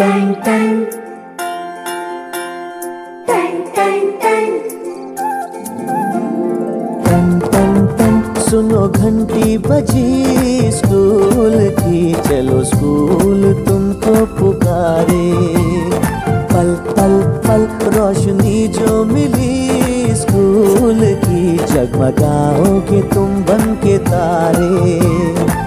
Ton टन टन टन टन टन टन टन सुनो घंटी बजी स्कूल की, चलो स्कूल तुमको पुकारे। पल पल पल रोशनी जो मिली स्कूल की, जगमगाओगे तुम बन के तारे।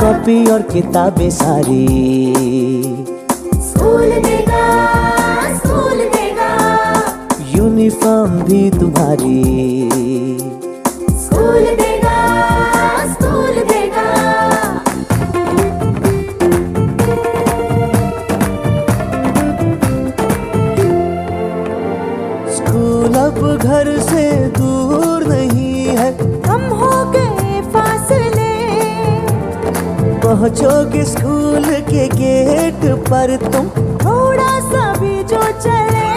कॉपी और किताबें सारी स्कूल देगा, स्कूल देगा। यूनिफॉर्म भी तुम्हारी स्कूल देगा, स्कूल देगा। स्कूल अब घर से दूर नहीं है, कम हो गए फासले। पहुंचोगे स्कूल के गेट पर तुम, थोड़ा सा भी जो चले।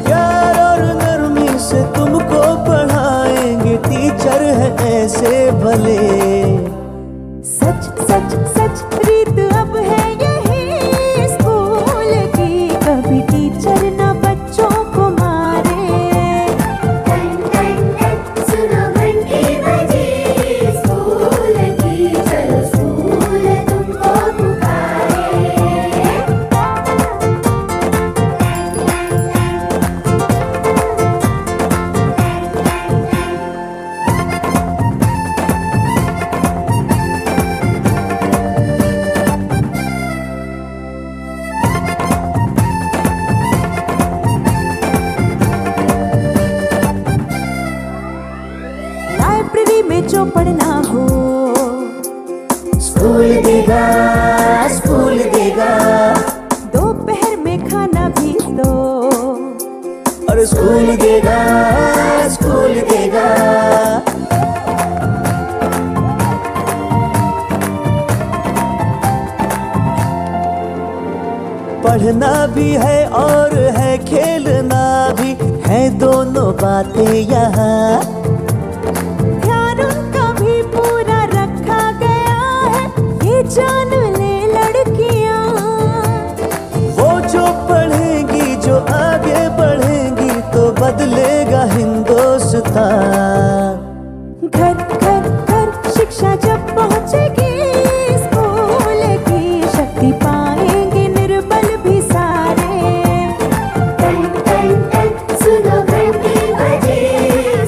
प्यार और नरमी से तुमको पढ़ाएंगे टीचर है ऐसे भले। सच सच सच रीत अब है यही स्कूल की, कभी टीचर ना बच्चों को मारे। टन टन टन सुनो घंटी बजी स्कूल की, चलो स्कूल तुमको पुकारे। लाइब्रेरी में जो पढ़ना हो, स्कूल देगा, स्कूल देगा। दोपहर में खाना भी तो, और स्कूल देगा, स्कूल देगा। पढ़ना भी है और है खेलना भी है, दोनों बातें यहाँ। ध्यान उनका भी पूरा रखा गया है, ये जान ले लड़कियां। वो जो पढ़ेंगी, जो आगे बढ़ेंगी, तो बदलेगा हिंदुस्तान। घर घर घर शिक्षा जब पहुंचेगी स्कूल की, शक्ति पाएंगे निर्बल भी सारे। टन टन टन सुनो घंटी बजी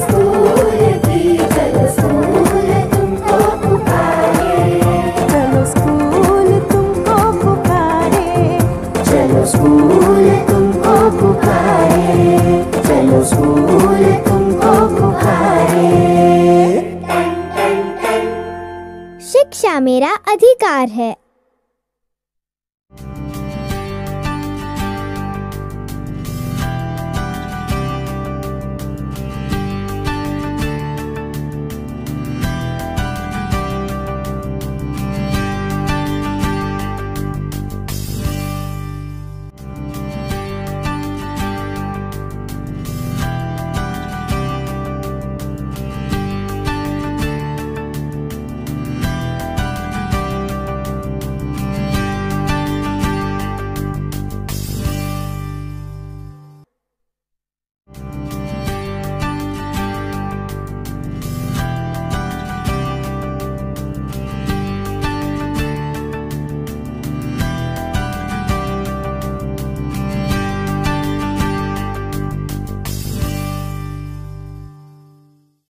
स्कूल की, चलो स्कूल तुमको पुकारे। चलो स्कूल तुमको पुकारे। चलो स्कूल तुमको पुकारे। चलो स्कूल तुमको पुकारे। शिक्षा मेरा अधिकार है।